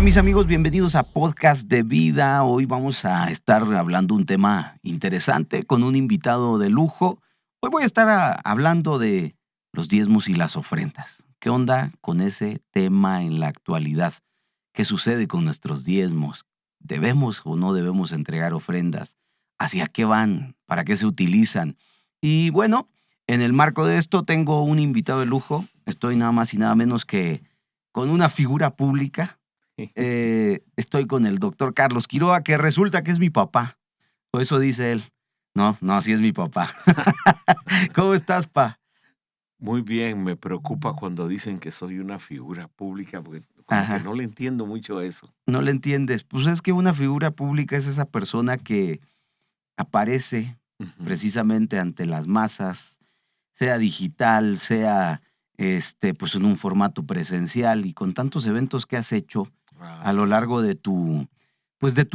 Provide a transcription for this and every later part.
mis amigos, bienvenidos a Podcast de Vida. Hoy vamos a estar hablando un tema interesante con un invitado de lujo. Hoy voy a estar hablando de los diezmos y las ofrendas. ¿Qué onda con ese tema en la actualidad? ¿Qué sucede con nuestros diezmos? ¿Debemos o no debemos entregar ofrendas? ¿Hacia qué van? ¿Para qué se utilizan? Y bueno, en el marco de esto tengo un invitado de lujo. Estoy nada más y nada menos que con una figura pública. Estoy con el doctor Carlos Quiroga, que resulta que es mi papá. O eso dice él. No, sí es mi papá. ¿Cómo estás, pa? Muy bien, me preocupa cuando dicen que soy una figura pública, porque como que Ajá. no le entiendo mucho eso. No le entiendes. Pues es que una figura pública es esa persona que aparece Ujú. precisamente ante las masas, sea digital, sea pues en un formato presencial, y con tantos eventos que has hecho a lo Ah, largo de tu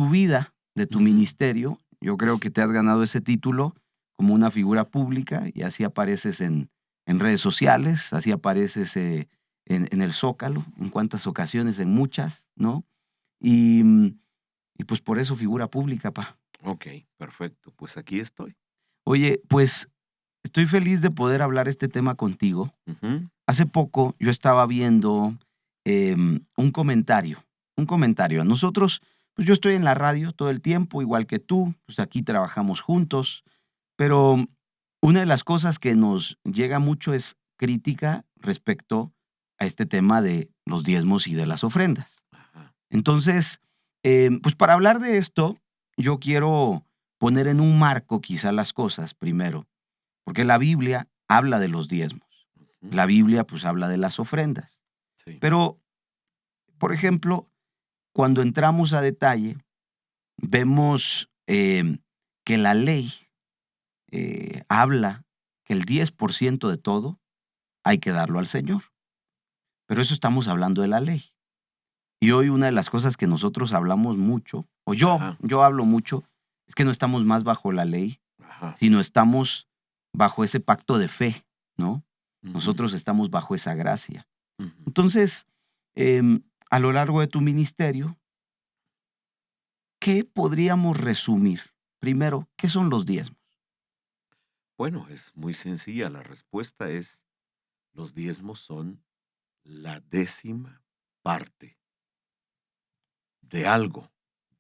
vida, de tu ujú. ministerio. Yo creo que te has ganado ese título como una figura pública, y así apareces en redes sociales, así apareces en el Zócalo, en cuántas ocasiones, en muchas, ¿no? Y, y pues por eso figura pública, pa. Ok, perfecto. Pues aquí estoy. Oye, pues estoy feliz de poder hablar este tema contigo. Ujú. Hace poco yo estaba viendo un comentario. Nosotros, pues yo estoy en la radio todo el tiempo, igual que tú, pues aquí trabajamos juntos, pero una de las cosas que nos llega mucho es crítica respecto a este tema de los diezmos y de las ofrendas. Ajá. Entonces, pues para hablar de esto, yo quiero poner en un marco quizá las cosas primero, porque la Biblia habla de los diezmos. Ujú. La Biblia, pues, habla de las ofrendas. Sí. Pero, por ejemplo, cuando entramos a detalle, vemos, que la ley, habla que el 10% de todo hay que darlo al Señor. Pero eso estamos hablando de la ley. Y hoy una de las cosas que nosotros hablamos mucho, o Ajá. yo hablo mucho, es que no estamos más bajo la ley, Ajá. sino estamos bajo ese pacto de fe, ¿no? Ujú. Nosotros estamos bajo esa gracia. Ujú. Entonces, a lo largo de tu ministerio, ¿qué podríamos resumir? Primero, ¿qué son los diezmos? Bueno, es muy sencilla. La respuesta es, los diezmos son la 10ª parte de algo,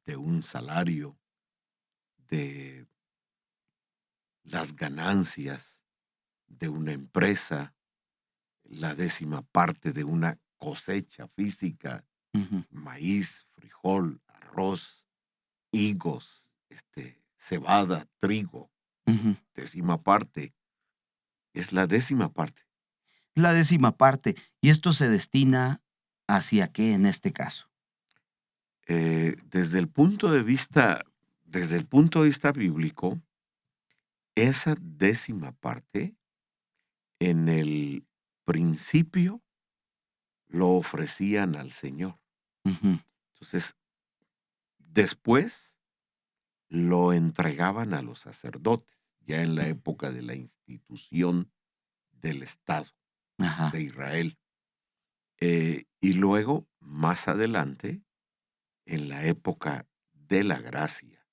de un salario, de las ganancias de una empresa, la 10ª parte de una cosecha física, Ujú, maíz, frijol, arroz, higos, cebada, trigo. ujú. 10ª parte es la 10ª parte. La 10ª parte. ¿Y esto se destina hacia qué en este caso? Desde el punto de vista, desde el punto de vista bíblico, esa 10ª parte en el principio lo ofrecían al Señor. Ujú, Entonces, después lo entregaban a los sacerdotes, ya en la ujú. época de la institución del Estado Ajá. de Israel. Y luego, más adelante, en la época de la gracia,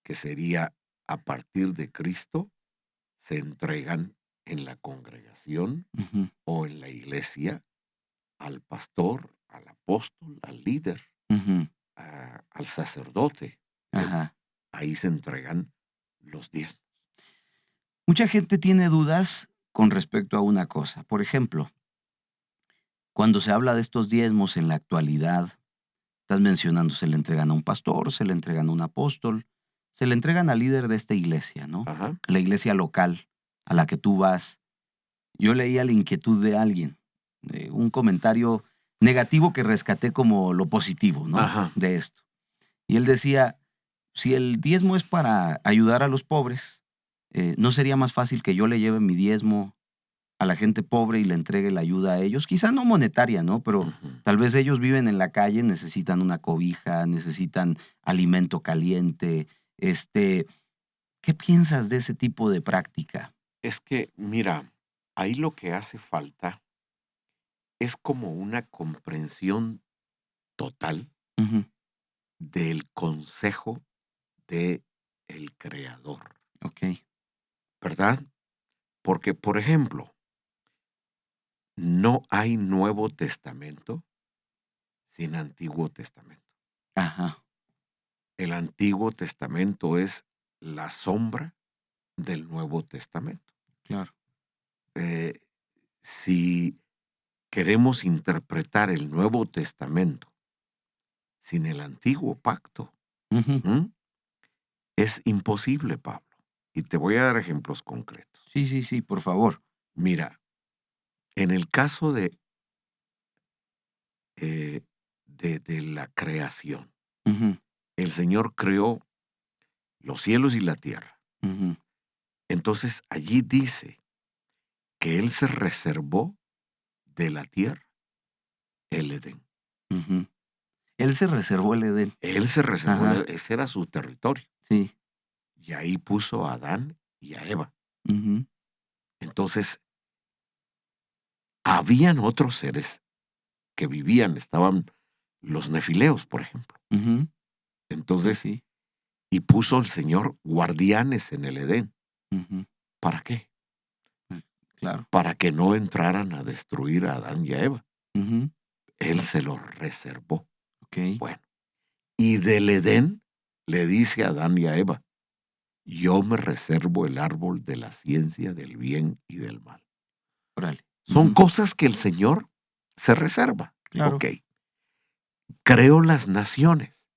que sería a partir de Cristo, se entregan en la congregación Ujú, o en la iglesia al pastor, al apóstol, al líder, ujú. al sacerdote. ¿Bien? Ajá. Ahí se entregan los diezmos. Mucha gente tiene dudas con respecto a una cosa. Por ejemplo, cuando se habla de estos diezmos en la actualidad, estás mencionando, se le entregan a un pastor, se le entregan a un apóstol, se le entregan al líder de esta iglesia, ¿no? Ajá. La iglesia local a la Sí. que tú vas. Yo leía la inquietud de alguien, un comentario negativo que rescaté como lo positivo, ¿no? Ajá. De esto. Y él decía, si el diezmo es para ayudar a los pobres, ¿no sería más fácil que yo le lleve mi diezmo a la gente pobre y le entregue la ayuda a ellos? Quizá no monetaria, ¿no? Pero Ujú. tal vez ellos viven en la calle, necesitan una cobija, necesitan alimento caliente. Este, ¿Qué piensas de ese tipo de práctica? Es que, mira, ahí lo que hace falta es como una comprensión total Ujú. del consejo de el Creador, Okey. ¿verdad? Porque, por ejemplo, no hay Nuevo Testamento sin Antiguo Testamento. Ajá, El Antiguo Testamento es la sombra del Nuevo Testamento. claro. Eh, si queremos interpretar el Nuevo Testamento sin el Antiguo Pacto, Ujú. ¿m? Es imposible, Pablo. Y te voy a dar ejemplos concretos. Sí, sí, sí, por favor. Mira, en el caso eh, de la creación, Ujú, el Señor creó los cielos y la tierra. ujú, Entonces allí dice que Él se reservó de la tierra el Edén. ujú. Él se reservó el Edén. Él se reservó, Ajá, ese era su territorio. sí. Y ahí puso a Adán y a Eva. Ujú, Entonces, habían otros seres que vivían, estaban los nefileos, por ejemplo. ujú. Sí, Entonces, sí. y puso el Señor guardianes en el Edén. Ujú. ¿Para qué? Claro. Para que no entraran a destruir a Adán y a Eva. Ujú. Él se los reservó. Okey. Bueno, y del Edén le dice a Adán y a Eva, yo me reservo el árbol de la ciencia del bien y del mal. Órale. Son Ujú. cosas que el Señor se reserva. Claro. Ok, creó las naciones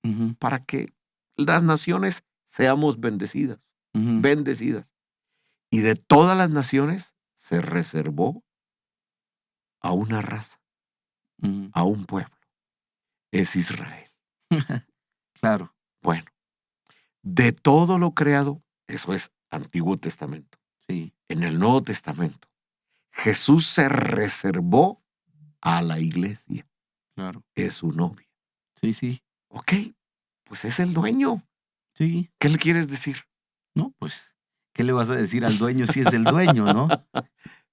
Ujú, para que las naciones seamos bendecidas, ujú, bendecidas. Y de todas las naciones se reservó a una raza, ujú. a un pueblo. Es Israel. Claro. Bueno, de todo lo creado, eso es Antiguo Testamento. Sí, En el Nuevo Testamento, Jesús se reservó a la iglesia, claro. es su novia. Sí, sí, Ok, pues es el dueño. sí. ¿Qué le quieres decir? No, pues, ¿qué le vas a decir al dueño si es el dueño, no?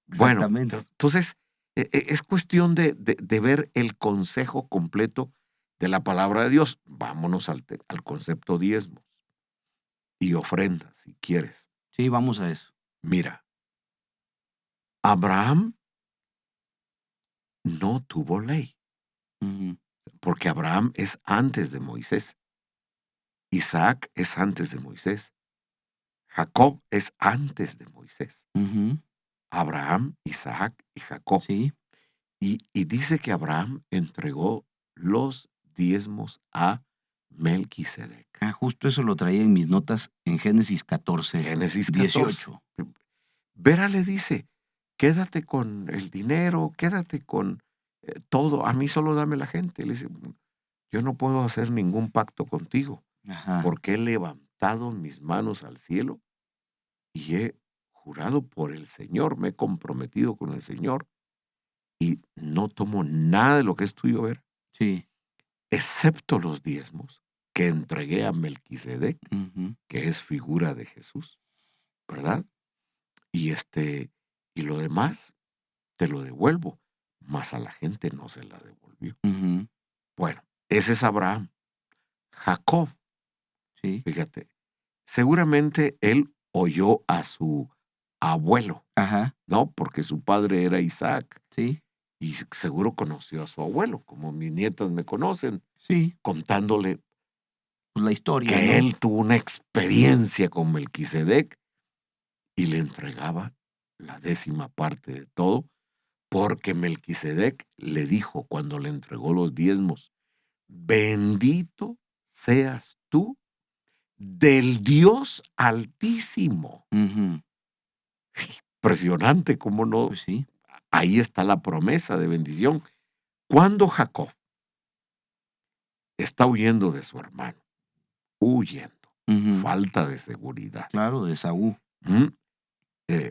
Bueno, Exactamente. entonces es cuestión de ver el consejo completo de la palabra de Dios. Vámonos al concepto diezmos y ofrendas, si quieres. Sí, vamos a eso. Mira, Abraham no tuvo ley, Ujú, porque Abraham es antes de Moisés. Isaac es antes de Moisés. Jacob es antes de Moisés. ujú. Abraham, Isaac y Jacob. Sí. Y dice que Abraham entregó los diezmos a Melquisedec. Ah, justo eso lo traía en mis notas en Génesis 14, Génesis 14. 18. Vera le dice, quédate con el dinero, quédate con todo, a mí solo dame la gente. Le dice, yo no puedo hacer ningún pacto contigo Ajá. porque he levantado mis manos al cielo y he jurado por el Señor, me he comprometido con el Señor y no tomo nada de lo que es tuyo, Vera, Sí. excepto los diezmos que entregué a Melquisedec, Ujú, que es figura de Jesús, ¿verdad? Y y lo demás te lo devuelvo, mas a la gente no se la devolvió. ujú. Bueno, ese es Abraham. Jacob, Sí. fíjate, seguramente él oyó a su abuelo, Ajá. ¿no? Porque su padre era Isaac Sí. y seguro conoció a su abuelo, como mis nietas me conocen, Sí. contándole Pues la historia, que ¿no? él tuvo una experiencia con Melquisedec y le entregaba la 10ª parte de todo, porque Melquisedec le dijo cuando le entregó los diezmos, bendito seas tú del Dios Altísimo. Ujú. Impresionante, cómo no. Pues sí. Ahí está la promesa de bendición. Cuando Jacob está huyendo de su hermano, huyendo, Ujú. falta de seguridad, Claro, de Esaú. ¿m?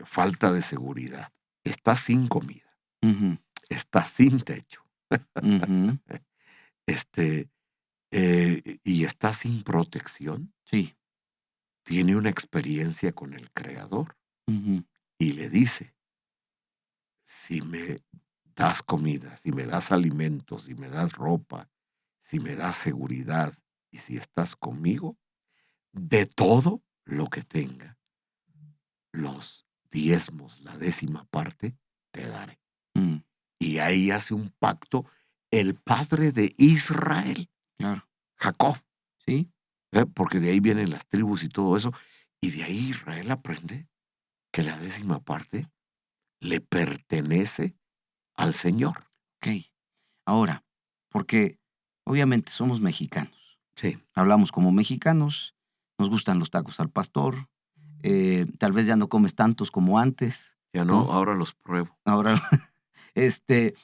Falta de seguridad, está sin comida, Ujú, está sin techo, ujú. y está sin protección, Sí. tiene una experiencia con el Creador Ujú. y le dice, si me das comida, si me das alimentos, si me das ropa, si me das seguridad y si estás conmigo, de todo lo que tenga, los diezmos, la 10ª parte, te daré. Mm, Y ahí hace un pacto el padre de Israel, claro. Jacob, Sí. porque de ahí vienen las tribus y todo eso. Y de ahí Israel aprende que la 10ª parte le pertenece al Señor. Ok. Ahora, porque obviamente somos mexicanos. Sí, Hablamos como mexicanos, nos gustan los tacos al pastor, tal vez ya no comes tantos como antes, ya no, ¿no? ahora los pruebo. Ahora, este,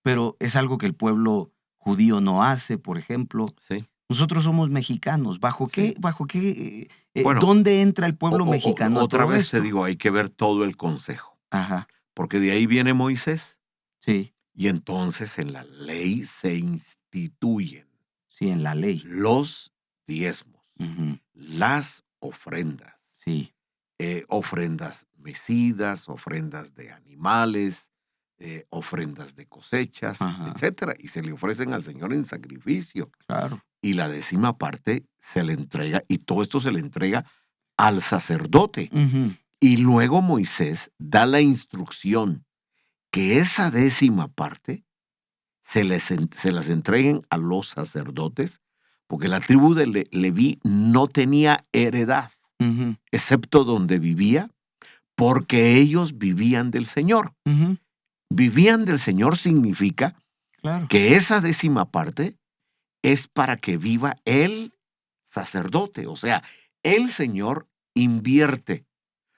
pero es algo que el pueblo judío no hace, por ejemplo. Sí, Nosotros somos mexicanos. sí. Bajo qué, Bueno, dónde entra el pueblo mexicano a otra todo vez te esto? digo, hay que ver todo el consejo, Ajá, porque de ahí viene Moisés. sí, Y entonces en la ley se instituyen sí, en la ley. los diezmos, Ujú, las ofrendas, sí, ofrendas mecidas, ofrendas de animales, ofrendas de cosechas, ajá, etcétera, y se le ofrecen al Señor en sacrificio. claro. Y la 10ª parte se le entrega, y todo esto se le entrega al sacerdote. Ujú, Y luego Moisés da la instrucción que esa 10ª parte se las entreguen a los sacerdotes, porque la tribu de Leví no tenía heredad, ujú, excepto donde vivía, porque ellos vivían del Señor. ujú, Vivían del Señor significa claro. que esa 10ª parte es para que viva el sacerdote. O sea, el Señor invierte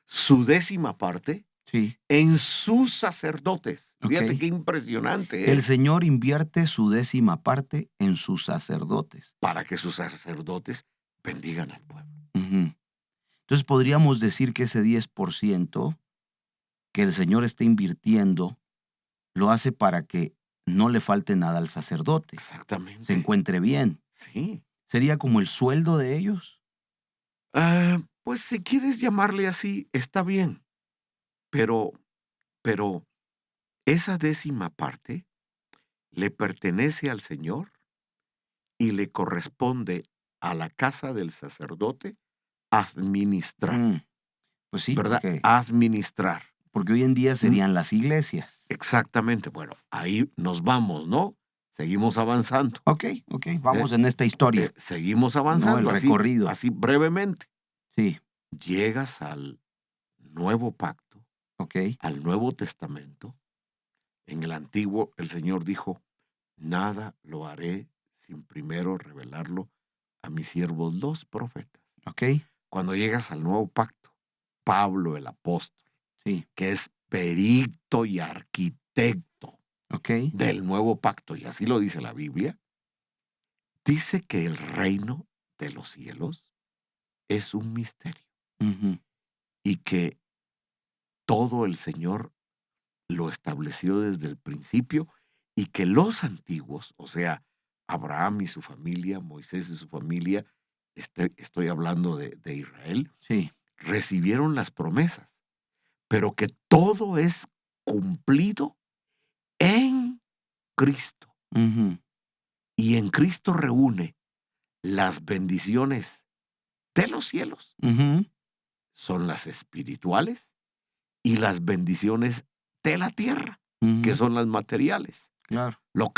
su 10ª parte Sí, en sus sacerdotes. ok. Fíjate qué impresionante El es, Señor invierte su 10ª parte en sus sacerdotes. para que sus sacerdotes bendigan al pueblo. Ujú. Entonces podríamos decir que ese 10% que el Señor está invirtiendo lo hace para que no le falte nada al sacerdote, se Exactamente. encuentre bien. Sí. ¿Sería como el sueldo de ellos? Pues si quieres llamarle así, está bien, pero, pero esa 10ª parte le pertenece al Señor y le corresponde a la casa del sacerdote administrar, Mm, pues sí, ¿verdad? porque Administrar. hoy en día ¿Mm? serían las iglesias. Exactamente. Bueno, ahí nos vamos, ¿no? Seguimos avanzando. Ok, vamos en esta historia, Seguimos ¿no? El avanzando, recorrido. así brevemente. Sí, Llegas al nuevo pacto, ok. al Nuevo Testamento. En el Antiguo, el Señor dijo, nada lo haré sin primero revelarlo a mis siervos los profetas. Ok, Cuando llegas al Nuevo Pacto, Pablo el apóstol, sí, que es perito y arquitecto ok. del Nuevo Pacto, y así lo dice la Biblia, dice que el reino de los cielos es un misterio Ujú, y que todo el Señor lo estableció desde el principio y que los antiguos, o sea, Abraham y su familia, Moisés y su familia, estoy hablando de Israel, sí. recibieron las promesas, pero que todo es cumplido en Cristo. Ujú, Y en Cristo reúne las bendiciones de los cielos, ujú, son las espirituales, y las bendiciones de la tierra, que ujú, son las materiales. claro. Lo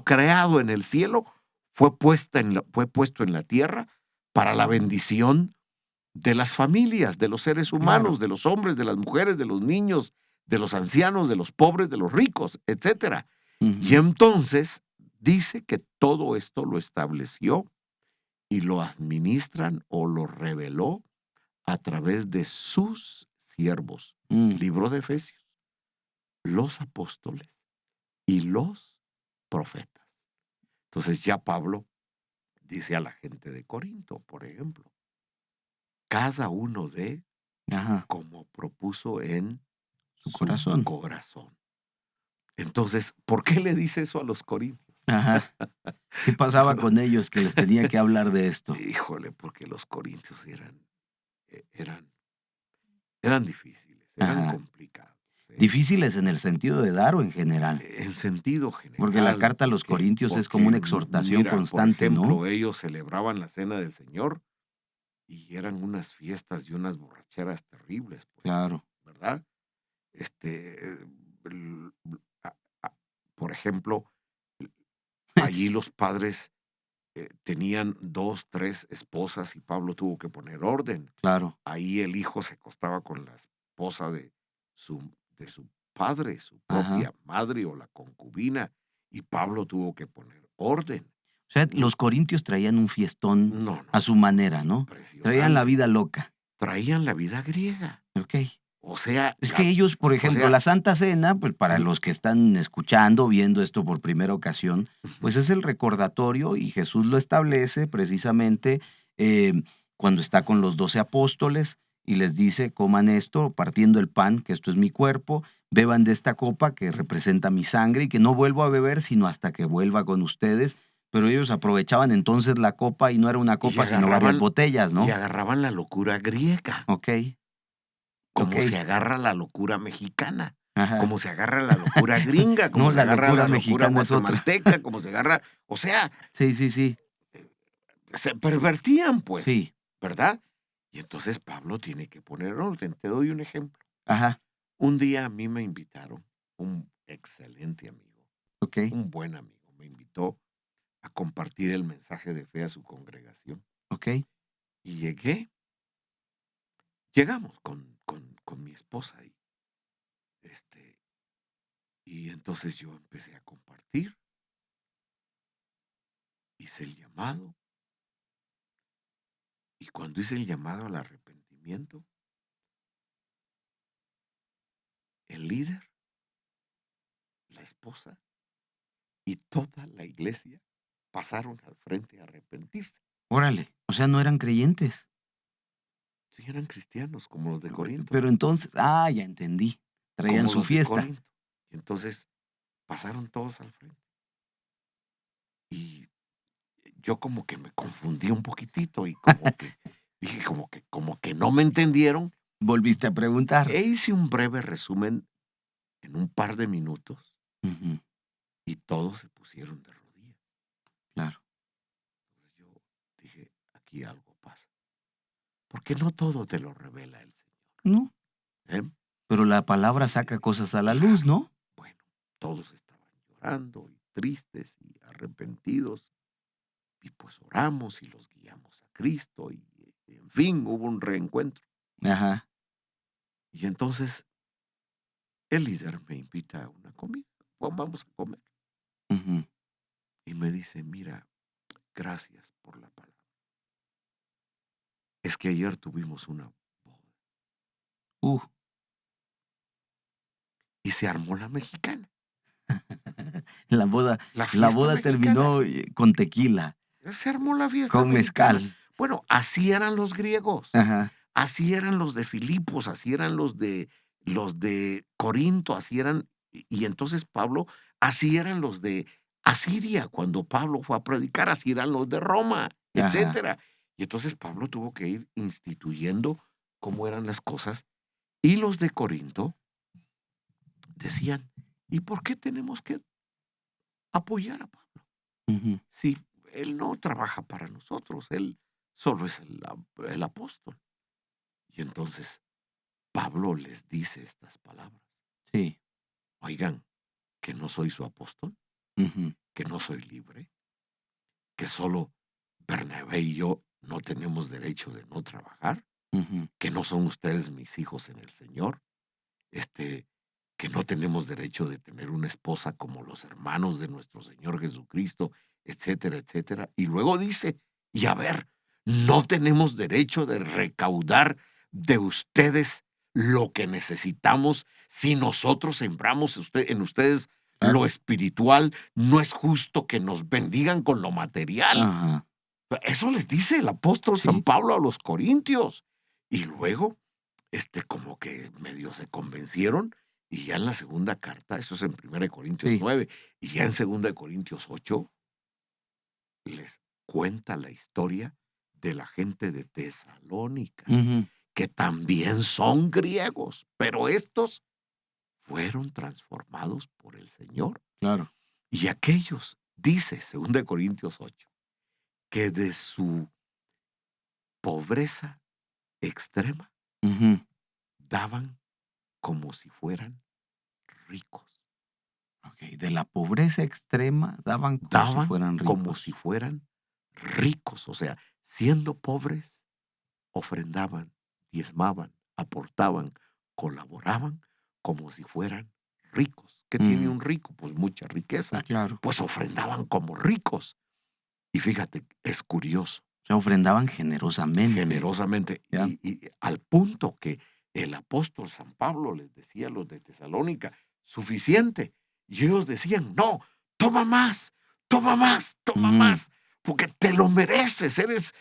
creado en el cielo fue puesto en la tierra para la bendición de las familias, de los seres Claro. humanos, de los hombres, de las mujeres, de los niños, de los ancianos, de los pobres, de los ricos, etcétera. Y Ujú, entonces dice que todo esto lo estableció y lo administran o lo reveló a través de sus siervos. mm, Libro de Efesios, los apóstoles y los profetas. Entonces ya Pablo dice a la gente de Corinto, por ejemplo, cada uno de ajá, como propuso en su su corazón. corazón. Entonces, ¿por qué le dice eso a los corintios? Ajá. ¿Qué pasaba Bueno, con ellos que les tenía que hablar de esto? híjole, porque los corintios eh, eran, eran difíciles, eran Ajá. complicados. fe. Difíciles en el sentido de dar o en general. En sentido Porque la general, carta a los porque Corintios es como una exhortación mira, por constante, ¿no? ejemplo, ellos celebraban la cena del Señor y eran unas fiestas y unas borracheras terribles, pues, Claro. ¿verdad? El- a- a- por ejemplo, allí los padres tenían 2, 3 esposas y Pablo tuvo que poner orden. Claro. Ahí el hijo se acostaba con la esposa de su padre, su Ajá. propia madre o la concubina, y Pablo tuvo que poner orden. O sea, los corintios traían un fiestón No, a su manera, ¿no? Traían la impresionante. vida loca. Traían la vida griega. Ok. O sea, Es que ellos, por ejemplo, la Santa Cena, pues para los que están escuchando, viendo esto por primera ocasión, pues es el recordatorio y Jesús lo establece precisamente cuando está con los 12 apóstoles y les dice, coman esto, partiendo el pan, que esto es mi cuerpo, beban de esta copa que representa mi sangre y que no vuelvo a beber sino hasta que vuelva con ustedes. Pero ellos aprovechaban entonces la copa y no era una copa, sino varias botellas, ¿no? Y agarraban la locura griega. Ok. Como se agarra la locura mexicana, Ajá. como se agarra la locura gringa, como No, se la agarra locura la locura mexicana es otra. guatemalteca, como se agarra, o sea, Sí, sí, sí. se pervertían, pues, Sí. ¿verdad? Y entonces Pablo tiene que poner orden. Te doy un ejemplo. Ajá. Un día a mí me invitaron, un excelente amigo, Ok. un buen amigo, me invitó a compartir el mensaje de fe a su congregación. Ok. Y llegamos con mi esposa y entonces yo empecé a compartir, hice el llamado, y cuando hice el llamado al arrepentimiento, el líder, la esposa y toda la iglesia pasaron al frente a arrepentirse. Órale. O sea, no eran creyentes. Sí, eran cristianos como los de Corinto. Pero entonces, ya entendí. Traían Como su los de fiesta. Corinto. Y entonces pasaron todos al frente. Y yo como que me confundí un poquitito y como que dije como que no me entendieron. Volviste a preguntar. E hice un breve resumen en un par de minutos Ujú. y todos se pusieron de rodillas. Claro. Entonces yo dije, aquí algo pasa. Porque no todo te lo revela el Señor. No. ¿eh? Pero la palabra saca cosas a la luz, Claro. ¿no? Bueno, todos estaban llorando y tristes y arrepentidos. Y pues oramos y los guiamos a Cristo y en fin, hubo un reencuentro. Ajá. Y entonces el líder me invita a una comida. Bueno, vamos a comer. Ujú. Y me dice, mira, gracias por la palabra. Es que ayer tuvimos una boda y se armó la mexicana. La boda La fiesta mexicana. terminó con tequila, Se armó la fiesta con mexicana. mezcal. Bueno, así eran los griegos. Ajá. Así eran los de Filipos, así eran los de Corinto, así eran, y entonces Pablo, así eran los de Asiria, cuando Pablo fue a predicar, así eran los de Roma, Ajá. etcétera. Y entonces Pablo tuvo que ir instituyendo cómo eran las cosas, y los de Corinto decían, ¿y por qué tenemos que apoyar a Pablo? Ujú. Si él no trabaja para nosotros, él solo es el apóstol. Y entonces Pablo les dice estas palabras. Sí. Oigan, que no soy su apóstol, Ujú. que no soy libre, que solo Bernabé y yo no tenemos derecho de no trabajar, Ujú. que no son ustedes mis hijos en el Señor, que no tenemos derecho de tener una esposa como los hermanos de nuestro Señor Jesucristo, etcétera, etcétera. Y luego dice, y a ver, no tenemos derecho de recaudar de ustedes lo que necesitamos si nosotros sembramos en ustedes Claro. lo espiritual. No es justo que nos bendigan con lo material. Ajá. Eso les dice el apóstol Sí. San Pablo a los corintios. Y luego, como que medio se convencieron, y ya en la segunda carta, eso es en 1 Corintios Sí. 9, y ya en 2 Corintios 8, les cuenta la historia de la gente de Tesalónica, Ujú. que también son griegos, pero estos fueron transformados por el Señor. Claro. Y aquellos, dice 2 Corintios 8, que de su pobreza extrema Ujú. daban como si fueran ricos. Ok, de la pobreza extrema daban como si Daban fueran como ricos. si fueran ricos. O sea, siendo pobres, ofrendaban, diezmaban, aportaban, colaboraban como si fueran ricos. ¿Qué tiene Mm, un rico? Pues mucha sí, riqueza. claro. Pues ofrendaban como ricos. Y fíjate, es curioso, O sea, ofrendaban generosamente, generosamente, ¿ya? y al punto que el apóstol San Pablo les decía a los de Tesalónica, suficiente. Y ellos decían, no, toma más, toma más, toma Ujú. más, porque te lo mereces, eres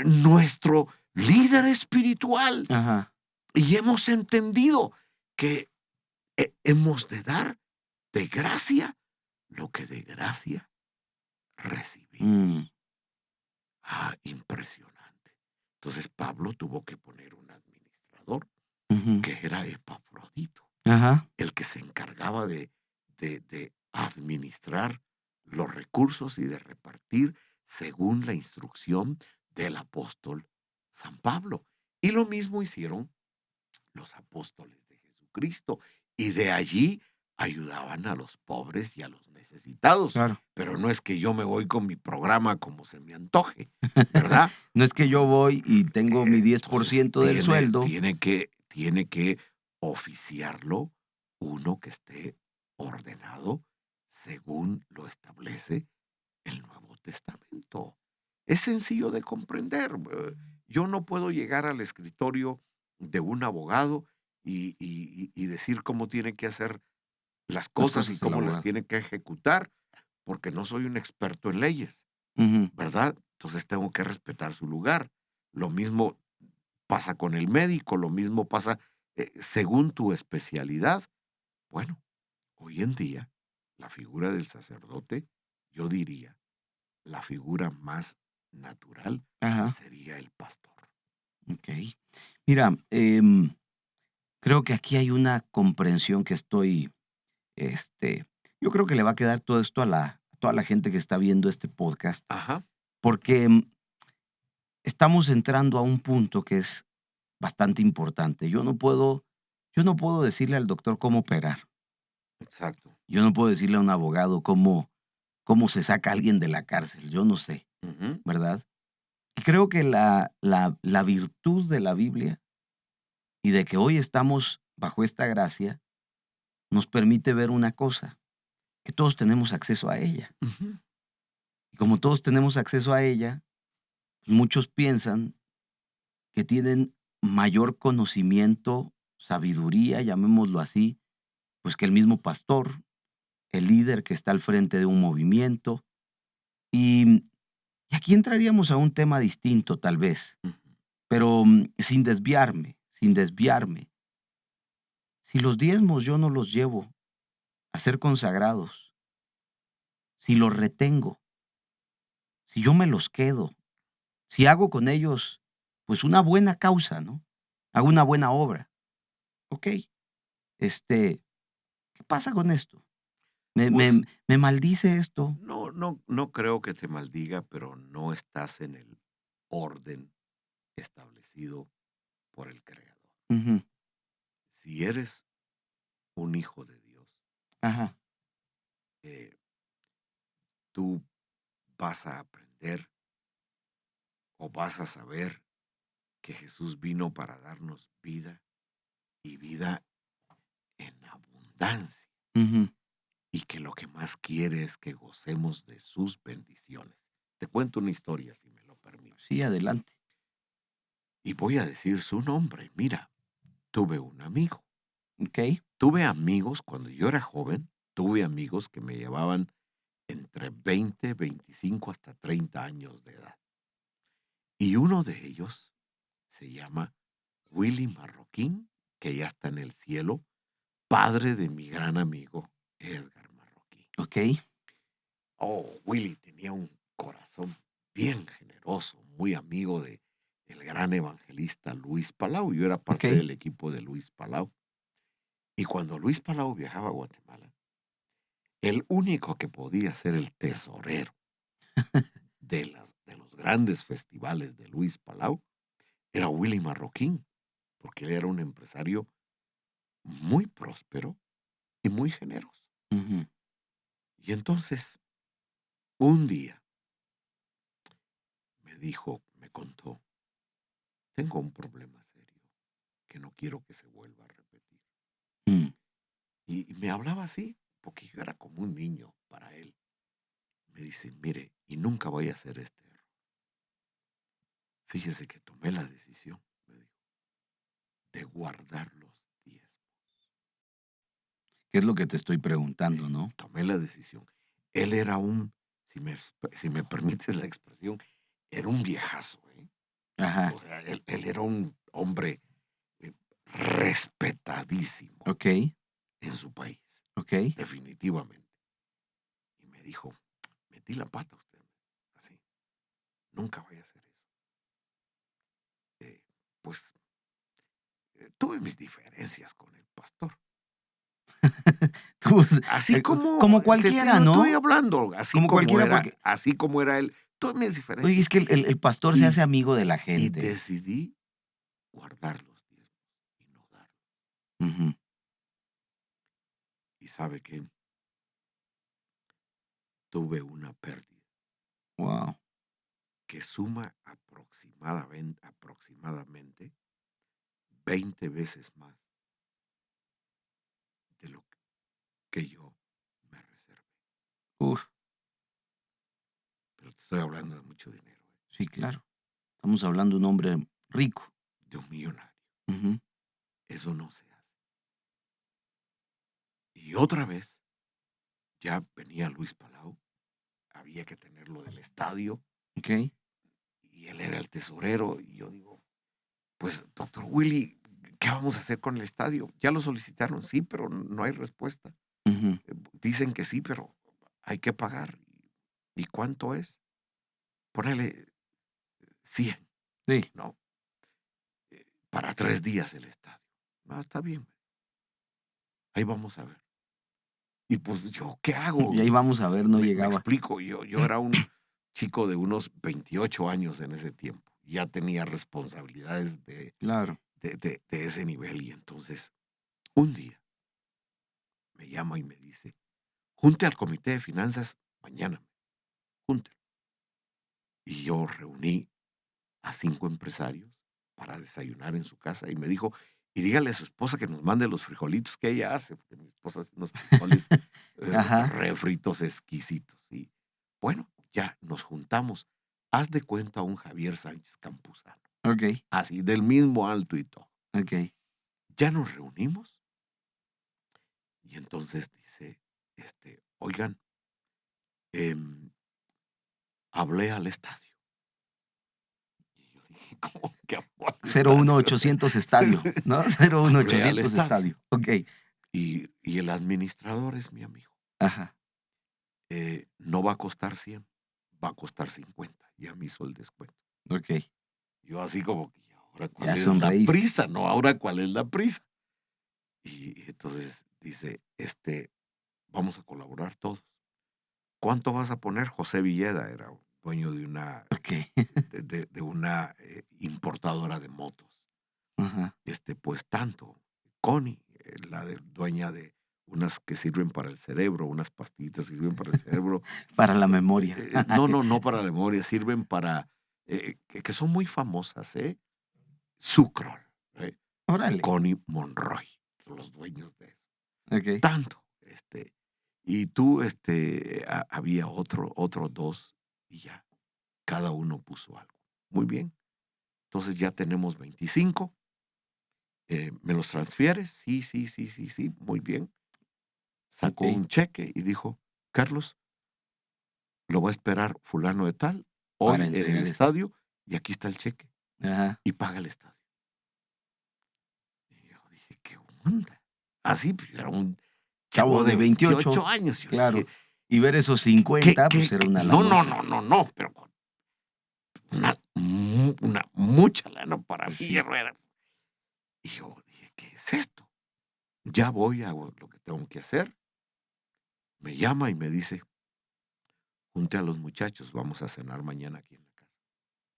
nuestro líder espiritual. Ajá. Y hemos entendido que hemos de dar de gracia lo que de gracia Mm, recibimos. Ah, impresionante. Entonces Pablo tuvo que poner un administrador ujú. que era Epafrodito, Ajá. el que se encargaba de administrar los recursos y de repartir según la instrucción del apóstol San Pablo. Y lo mismo hicieron los apóstoles de Jesucristo. Y de allí ayudaban a los pobres y a los necesitados. Claro. Pero no es que yo me voy con mi programa como se me antoje, ¿verdad? No es que yo voy y tengo mi diez por Entonces ciento del sueldo. tiene que oficiarlo uno que esté ordenado según lo establece el Nuevo Testamento. Es sencillo de comprender. Yo no puedo llegar al escritorio de un abogado y decir cómo tiene que hacer las Las cosas y cosas del cómo las abogado. tiene que ejecutar, porque no soy un experto en leyes, Ujú. ¿verdad? Entonces tengo que respetar su lugar. Lo mismo pasa con el médico, lo mismo pasa según tu especialidad. Bueno, hoy en día, la figura del sacerdote, yo diría, la figura más natural Ajá. sería el pastor. Okey. Mira, creo que aquí hay una comprensión que estoy, este, yo creo que le va a quedar todo esto a toda la gente que está viendo este podcast, Ajá, porque, estamos entrando a un punto que es bastante importante. Yo no puedo decirle al doctor cómo operar. exacto. Yo no puedo decirle a un abogado cómo se saca a alguien de la cárcel. Yo no sé, Ujú, ¿verdad? Y creo que la virtud de la Biblia y de que hoy estamos bajo esta gracia nos permite ver una cosa, que todos tenemos acceso a ella. ujú. Y como todos tenemos acceso a ella, pues, muchos piensan que tienen mayor conocimiento, sabiduría, llamémoslo así, pues que el mismo pastor, el líder que está al frente de un movimiento. Y, y aquí entraríamos a un tema distinto tal vez, Ujú. pero sin desviarme. Si los diezmos yo no los llevo a ser consagrados, si los retengo, si yo me los quedo, si hago con ellos, pues una buena causa, ¿no? Hago una buena obra. Ok, ¿qué pasa con esto? ¿Me, Pues me, me maldice esto? no creo que te maldiga, pero no estás en el orden establecido por el Creador. Ujú. Si eres un hijo de Dios, Ajá. eh, tú vas a aprender o vas a saber que Jesús vino para darnos vida y vida en abundancia, Ujú. y que lo que más quiere es que gocemos de sus bendiciones. Te cuento una historia, si me lo permites. Sí, adelante. Y voy a decir su nombre. Mira, tuve un amigo. Ok. Tuve amigos cuando yo era joven, tuve amigos que me llevaban entre 20, 25 hasta 30 años de edad. Y uno de ellos se llama Willy Marroquín, que ya está en el cielo, padre de mi gran amigo Edgar Marroquín. Ok. Oh, Willy tenía un corazón bien generoso, muy amigo del gran evangelista Luis Palau. Yo era Ok. parte del equipo de Luis Palau. Y cuando Luis Palau viajaba a Guatemala, el único que podía ser el tesorero de los grandes festivales de Luis Palau era Willy Marroquín, porque él era un empresario muy próspero y muy generoso. Ujú. Y entonces, un día me contó, tengo un problema serio que no quiero que se vuelva a repetir. Mm. Y me hablaba así, porque yo era como un niño para él. Me dice, mire, y nunca voy a hacer este error. Fíjese que tomé la decisión, me dijo, de guardar los diezmos. ¿Qué es lo que te estoy preguntando, no? Tomé la decisión. Él era si me permites la expresión, era un viejazo, ¿eh? Ajá. O sea, él era un hombre respetadísimo Ok, en su país, ok. definitivamente. Y me dijo, metí la pata usted, así, nunca vaya a hacer eso. Pues tuve mis diferencias con el pastor. Pues, Así como como cualquiera, estoy ¿no? hablando, Como cualquiera, porque, así como era él, tuve mis oye, es diferencias. que el pastor se Y, hace amigo de la y gente. decidí guardar los diezmos y no darlos. Ujú. Y sabe que tuve una pérdida Wow. que suma aproximadamente 20 veces más de lo que yo me reservé. Uf, Pero te estoy hablando de mucho dinero, sí, claro. Estamos hablando de un hombre rico. de un millonario. Ujú. Eso no se hace. Y otra vez, ya venía Luis Palau, había que tenerlo del estadio, Ok. y él era el tesorero, y yo digo, pues, doctor Willy, ¿qué vamos a hacer con el estadio? Ya lo solicitaron, sí, pero no hay respuesta. Ujú. Dicen que sí, pero hay que pagar. ¿Y cuánto es? Ponele 100, Sí. ¿no? Para 3 días el estadio. Ah, está bien. Ahí vamos a ver. Y pues yo, ¿qué hago? Y ahí vamos a ver, no Me llegaba. explico, yo era un chico de unos 28 años en ese tiempo. Ya tenía responsabilidades Claro. de ese nivel. Y entonces, un día me llama y me dice, junte al comité de finanzas mañana, júntelo. Y yo reuní a 5 empresarios para desayunar en su casa y me dijo, y dígale a su esposa que nos mande los frijolitos que ella hace, porque mi esposa hace unos frijoles Ajá. refritos exquisitos. Y bueno, ya nos juntamos. Haz de cuenta un Javier Sánchez Campuzano, Ok, así, del mismo alto y todo. ok. Ya nos reunimos y entonces dice, oigan, em, hablé al estadio. Y yo dije, ¿cómo que habló al estadio? 01800 estadio, ¿no? cero uno Hablé al ochocientos estadio. estadio. Ok. Y el administrador es mi amigo. Ajá. No va a costar 100, va a costar 50. Ya me hizo el descuento. Ok. Yo así como que, ¿y ahora cuál Ya es la sonreíste. prisa? No, ahora cuál es la prisa. Y entonces dice, vamos a colaborar todos. ¿Cuánto vas a poner? José Villeda era dueño de una, Ok. de una importadora de motos. Ajá. Pues tanto. Connie, dueña de unas que sirven para el cerebro, unas pastillitas que sirven para el cerebro. Para la memoria. No para la memoria, sirven para, que son muy famosas, Sucrol, Órale. Connie Monroy, son los dueños de eso. Ok. Tanto, y tú, había otros 2 y ya, cada uno puso algo. Muy bien, entonces ya tenemos 25. ¿Me los transfieres? Sí, sí, sí, sí, sí, muy bien. Sacó Ok. un cheque y dijo, Carlos, lo va a esperar fulano de tal Para hoy en el entregar esto. estadio y aquí está el cheque Ajá. y paga el estadio. Y yo dije, ¿qué onda? Así, pues, yo era un chavo Chavo de de 28, 28 años. Yo dije, claro. Y ver esos ¿qué, 50, qué, pues era qué? una No, no, lanota. no, no, no, pero una mucha lana para Pues mí. sí. Y yo dije, ¿qué es esto? Ya voy, hago lo que tengo que hacer. Me llama y me dice, junte a los muchachos, vamos a cenar mañana aquí en la casa,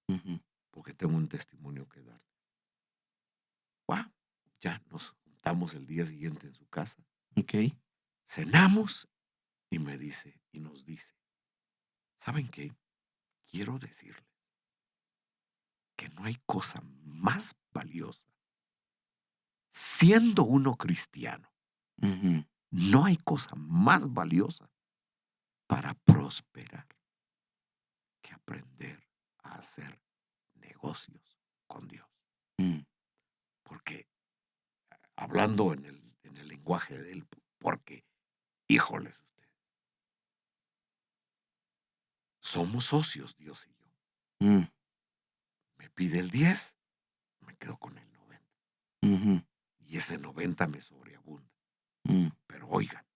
Ujú. porque tengo un testimonio que dar. ¡Guau! Ya nos juntamos el día siguiente en su casa, Ok. cenamos y nos dice, ¿saben qué? Quiero decirles que no hay cosa más valiosa, siendo uno cristiano, Ujú. no hay cosa más valiosa para prosperar que aprender a hacer negocios con Dios. Mm. Porque hablando en el lenguaje de él, porque, híjoles ustedes, somos socios Dios y yo. Mm. Me pide el 10, me quedo con el 90. Ujú. Y ese 90 me sobreabunda. Mm. Pero oigan,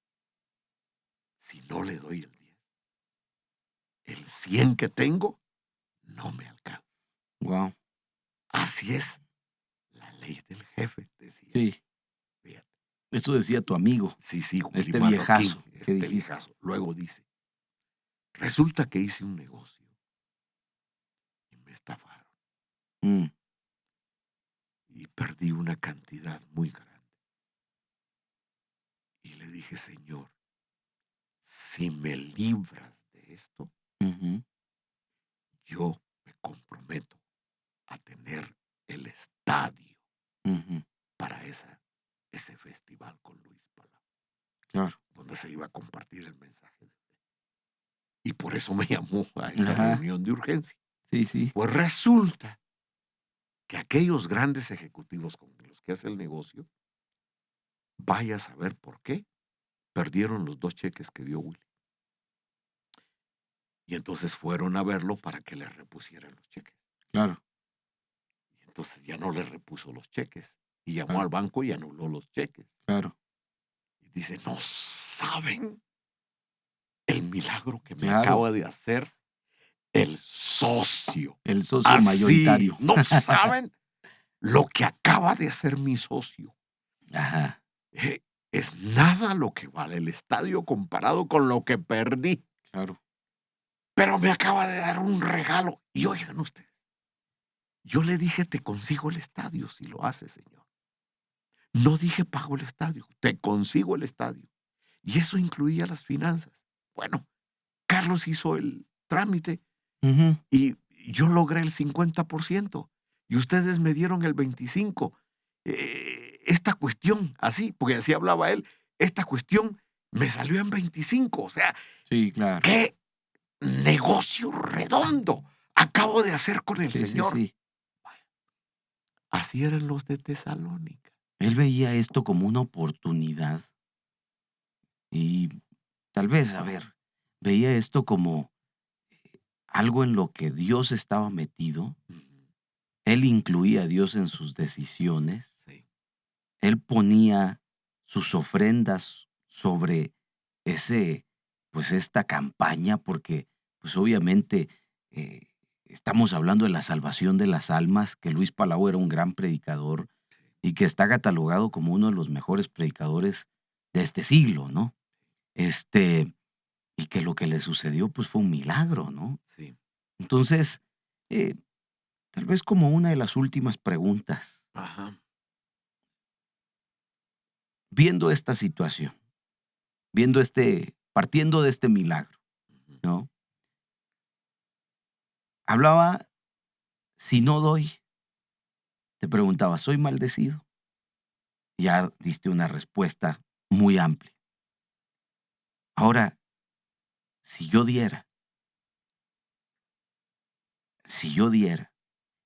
si no le doy el 10, el 100 que tengo no me alcanza. Wow. Así es la ley del jefe, decía él. Sí. Fíjate. Eso decía tu amigo, Sí, sí, Willy este Marroquín, viejazo que este dijiste. viejazo. Luego dice, resulta que hice un negocio y me estafaron Mm. y perdí una cantidad muy grande. Y le dije, Señor, si me libras de esto, Ujú. yo me comprometo a tener el estadio Ujú. para ese festival con Luis Palau, Claro. donde se iba a compartir el mensaje de fe. Y por eso me llamó a esa Ajá. reunión de urgencia. Sí, sí. Pues resulta que aquellos grandes ejecutivos con los que hace el negocio, vaya a saber por qué, perdieron los 2 cheques que dio Willy. Y entonces fueron a verlo para que le repusieran los cheques. Claro. Y entonces ya no le repuso los cheques. Y llamó Claro. al banco y anuló los cheques. Claro. Y dice, no saben el milagro que me Claro. acaba de hacer el socio. El socio Así, mayoritario. no saben lo que acaba de hacer mi socio. Ajá. Es nada lo que vale el estadio comparado con lo que perdí. Claro. Pero me acaba de dar un regalo. Y oigan ustedes, yo le dije, te consigo el estadio si lo hace, Señor. No dije pago el estadio, te consigo el estadio. Y eso incluía las finanzas. Bueno, Carlos hizo el trámite Ujú. y yo logré el 50% y ustedes me dieron el 25%. Esta cuestión, así, porque así hablaba él, esta cuestión me salió en 25. O sea, Sí, claro. qué negocio redondo acabo de hacer con el Sí, sí, Señor. sí. Así eran los de Tesalónica. Él veía esto como una oportunidad y tal vez, a ver, veía esto como algo en lo que Dios estaba metido. Ujú. Él incluía a Dios en sus decisiones. Sí, Él ponía sus ofrendas sobre ese, pues esta campaña, porque pues obviamente eh, estamos hablando de la salvación de las almas, que Luis Palau era un gran predicador sí, y que está catalogado como uno de los mejores predicadores de este siglo, ¿no? Este, y que lo que le sucedió pues fue un milagro, ¿no? sí. Entonces, eh, tal vez como una de las últimas preguntas, Ajá. viendo esta situación, viendo partiendo de este milagro, Ujú. ¿no? Hablaba, si no doy, te preguntaba, ¿soy maldecido? Ya diste una respuesta muy amplia. Ahora, si yo diera, si yo diera,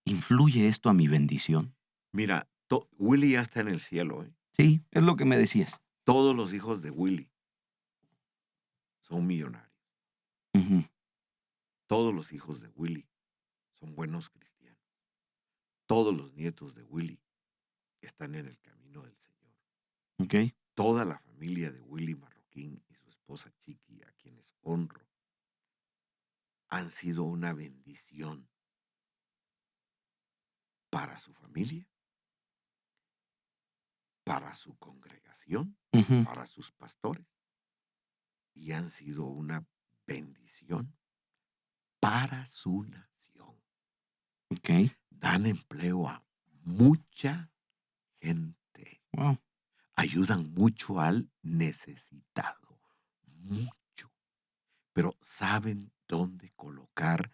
¿influye esto a mi bendición? Mira, Willy ya está en el cielo, ¿eh? Sí, es lo que me decías. Todos los hijos de Willy son millonarios. Ujú. Todos los hijos de Willy son buenos cristianos. Todos los nietos de Willy están en el camino del Señor. Ok. Toda la familia de Willy Marroquín y su esposa Chiqui, a quienes honro, han sido una bendición para su familia para su congregación, Ujú. para sus pastores, y han sido una bendición para su nación. Ok. Dan empleo a mucha gente. Wow. Ayudan mucho al necesitado. Mucho. Pero saben dónde colocar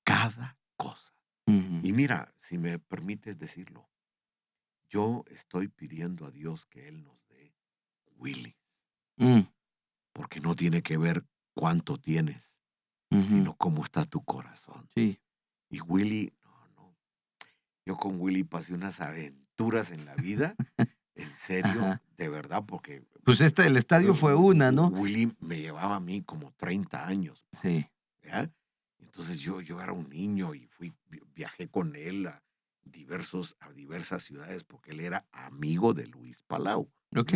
cada cosa. Ujú. Y mira, si me permites decirlo, yo estoy pidiendo a Dios que Él nos dé Willy, Mm. porque no tiene que ver cuánto tienes, Ujú. sino cómo está tu corazón. Sí. Y Willy, no. Yo con Willy pasé unas aventuras en la vida, en serio, Ajá. de verdad, porque Pues el estadio fue una, ¿no? Willy me llevaba a mí como 30 años, Sí. ¿ya? Entonces yo era un niño y viajé con él a diversas ciudades porque él era amigo de Luis Palau. Ok.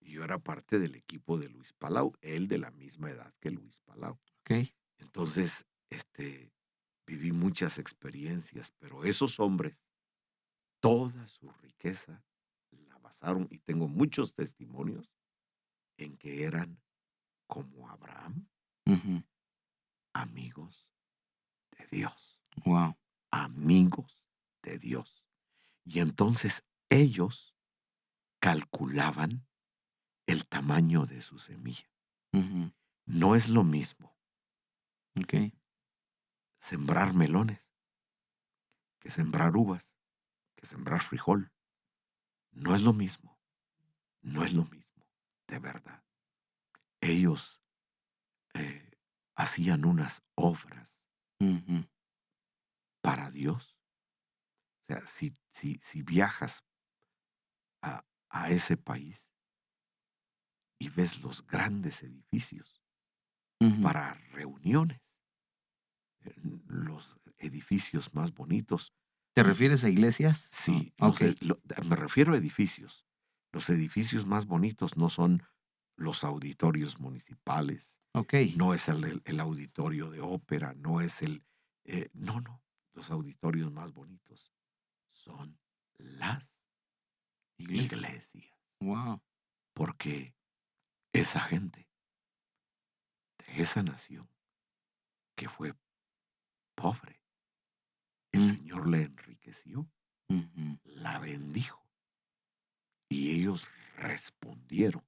Y yo era parte del equipo de Luis Palau, él de la misma edad que Luis Palau. Ok. Entonces, viví muchas experiencias, pero esos hombres, toda su riqueza la basaron, y tengo muchos testimonios, en que eran como Abraham, Ujú. amigos de Dios, Wow. amigos de Dios. Y entonces ellos calculaban el tamaño de su semilla. Ujú. No es lo mismo Ok. sembrar melones que sembrar uvas, que sembrar frijol. No es lo mismo, no es lo mismo, de verdad. Ellos eh, hacían unas obras Ujú. para Dios. O sea, si viajas a ese país y ves los grandes edificios Ujú. para reuniones, los edificios más bonitos. ¿Te refieres a iglesias? Sí, Ok. me refiero a edificios. Los edificios más bonitos no son los auditorios municipales, Ok. no es el auditorio de ópera, no es no. Los auditorios más bonitos son las Iglesia. iglesias, Wow. porque esa gente de esa nación que fue pobre, el Mm. Señor le enriqueció, Ujú. la bendijo, y ellos respondieron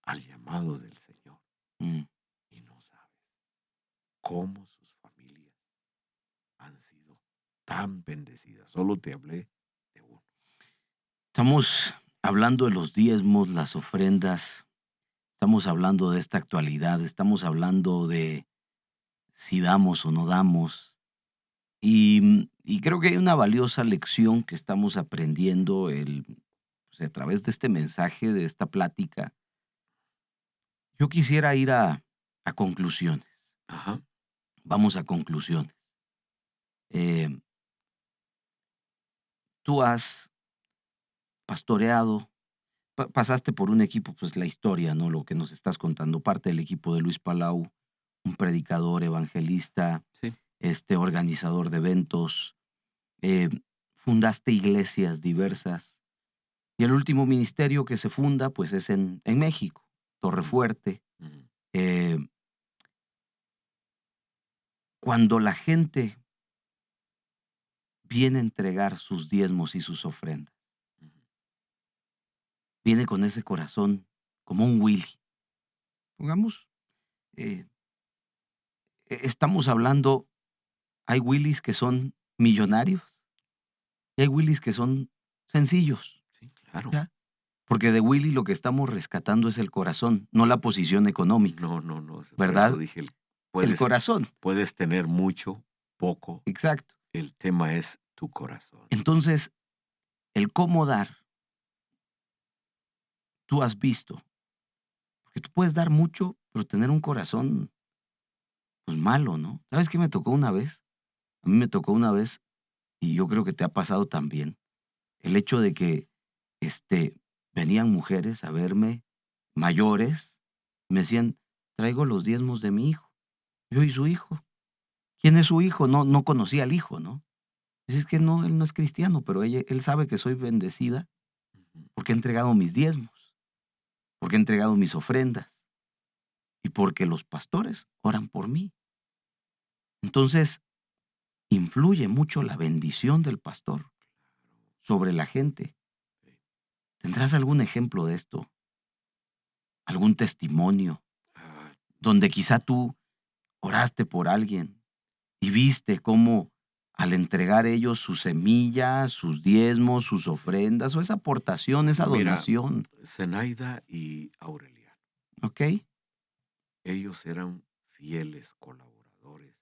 al llamado del Señor. Mm. Y no sabes cómo sus familias han sido tan bendecidas. Solo te hablé de uno. Estamos hablando de los diezmos, las ofrendas, estamos hablando de esta actualidad, estamos hablando de si damos o no damos. Y creo que hay una valiosa lección que estamos aprendiendo pues, a través de este mensaje, de esta plática. Yo quisiera ir a conclusiones. Ajá. Vamos a conclusiones. Eh, Tú has pastoreado, pasaste por un equipo, pues la historia, ¿no? Lo que nos estás contando, parte del equipo de Luis Palau, un predicador, evangelista, Sí. organizador de eventos, eh, fundaste iglesias diversas. Y el último ministerio que se funda, pues es en México, Torrefuerte. Ujú. Eh, Cuando la gente viene a entregar sus diezmos y sus ofrendas, Ujú. viene con ese corazón como un Willy. Pongamos, eh, estamos hablando, hay Willys que son millonarios y hay Willys que son sencillos, Sí, claro. ¿ya? Porque de Willy lo que estamos rescatando es el corazón, no la posición económica, No. Por eso ¿verdad? dije, El puedes, corazón, puedes tener mucho, poco. exacto. El tema es tu corazón. Entonces, el cómo dar, tú has visto, porque tú puedes dar mucho, pero tener un corazón, pues malo, ¿no? ¿Sabes qué me tocó una vez? A mí me tocó una vez, y yo creo que te ha pasado también, el hecho de que, venían mujeres a verme, mayores, me decían, traigo los diezmos de mi hijo. Yo, ¿y su hijo? ¿Quién es su hijo? No conocía al hijo, ¿no? Es que no, él no es cristiano, pero él sabe que soy bendecida porque he entregado mis diezmos, porque he entregado mis ofrendas y porque los pastores oran por mí. Entonces, influye mucho la bendición del pastor sobre la gente. ¿Tendrás algún ejemplo de esto? ¿Algún testimonio Ah, donde quizá tú oraste por alguien y viste cómo al entregar ellos su semilla, sus diezmos, sus ofrendas o esa aportación, esa Mira, donación, Zenaida y Aureliano, ¿ok? ellos eran fieles colaboradores.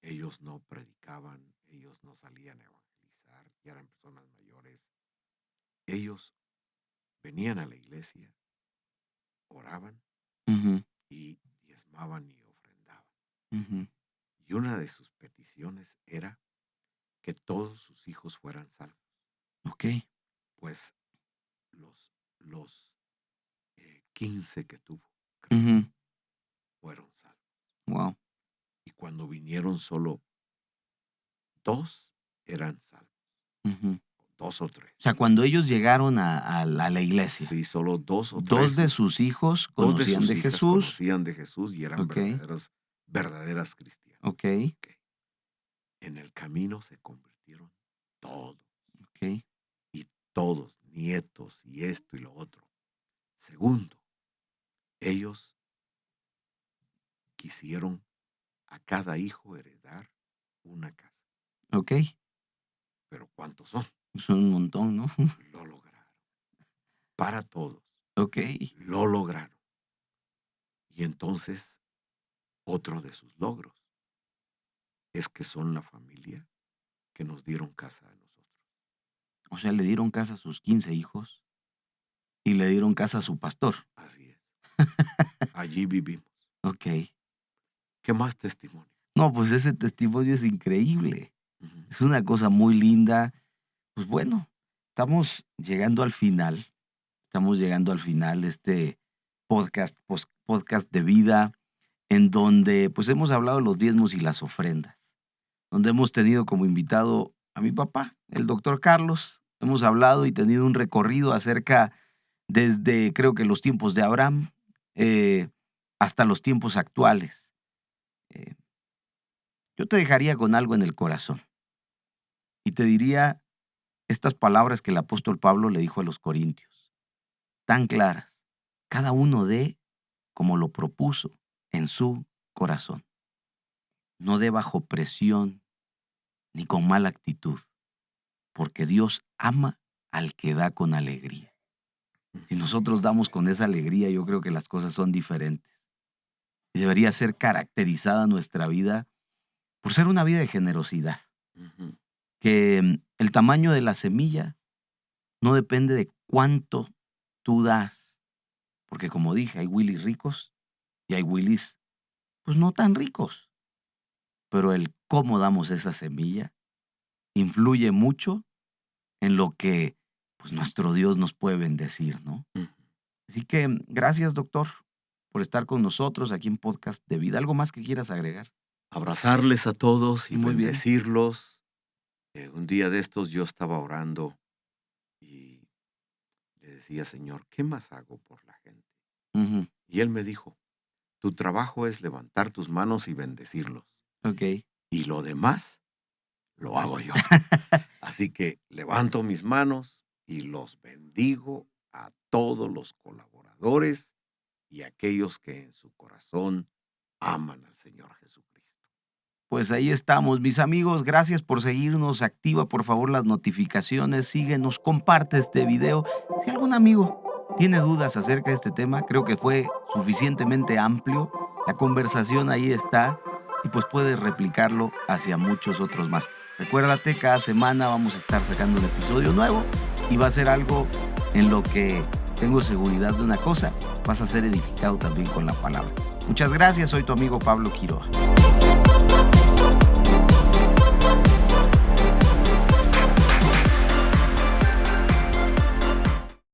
Ellos no predicaban, ellos no salían a evangelizar, ya eran personas mayores. Ellos venían a la iglesia, oraban Ujú, y diezmaban y ofrendaban. ujú, Y una de sus peticiones era que todos sus hijos fueran salvos, ok, pues los 15 que tuvo, creo, ujú, fueron salvos. wow, Y cuando vinieron solo 2 eran salvos, ujú. 2 o O sea, 3. cuando ellos llegaron a la iglesia, Sí, solo 2 o 2 3, de sus hijos 2 de conocían sus de hijas Jesús, conocían de Jesús y eran ok, verdaderas cristianas. ok, Ok. En el camino se convirtieron todos, ok, y todos, nietos y esto y lo otro. Segundo, ellos quisieron a cada hijo heredar una casa. ok. Pero ¿cuántos son? Son un montón, ¿no? Lo lograron. Para todos, Ok, lo lograron. Y entonces, otro de sus logros es que son la familia que nos dieron casa a nosotros. o sea, le dieron casa a sus 15 hijos y le dieron casa a su pastor. Así es. Allí vivimos. Ok. ¿Qué más testimonio? No, pues ese testimonio es increíble. Ujú. Es una cosa muy linda. Pues bueno, estamos llegando al final. Estamos llegando al final de este podcast de vida, en donde pues hemos hablado de los diezmos y las ofrendas, donde hemos tenido como invitado a mi papá, el doctor Carlos. Hemos hablado y tenido un recorrido acerca desde creo que los tiempos de Abraham eh, hasta los tiempos actuales. Eh, yo te dejaría con algo en el corazón y te diría estas palabras que el apóstol Pablo le dijo a los corintios, tan claras. Cada uno dé como lo propuso en su corazón. No dé bajo presión ni con mala actitud, porque Dios ama al que da con alegría. Si nosotros damos con esa alegría, yo creo que las cosas son diferentes. Y debería ser caracterizada nuestra vida por ser una vida de generosidad. Ujú. Que el tamaño de la semilla no depende de cuánto tú das. Porque como dije, hay Willys ricos y hay Willys pues no tan ricos. Pero el cómo damos esa semilla influye mucho en lo que pues nuestro Dios nos puede bendecir, ¿no? Ujú. Así que gracias, doctor, por estar con nosotros aquí en Podcast de Vida. ¿Algo más que quieras agregar? Abrazarles a todos y Muy bien. bendecirlos. Un día de estos yo estaba orando y le decía, Señor, ¿qué más hago por la gente? Ujú, Y él me dijo, tu trabajo es levantar tus manos y bendecirlos. ok. Y lo demás lo hago yo. Así que levanto mis manos y los bendigo a todos los colaboradores y aquellos que en su corazón aman al Señor Jesucristo. Pues ahí estamos, mis amigos. Gracias por seguirnos. Activa, por favor, las notificaciones. Síguenos, comparte este video. Si algún amigo tiene dudas acerca de este tema, creo que fue suficientemente amplio. La conversación ahí está y pues puedes replicarlo hacia muchos otros más. Recuérdate, cada semana vamos a estar sacando un episodio nuevo y va a ser algo en lo que tengo seguridad de una cosa. Vas a ser edificado también con la palabra. Muchas gracias. Soy tu amigo Pablo Quiroga.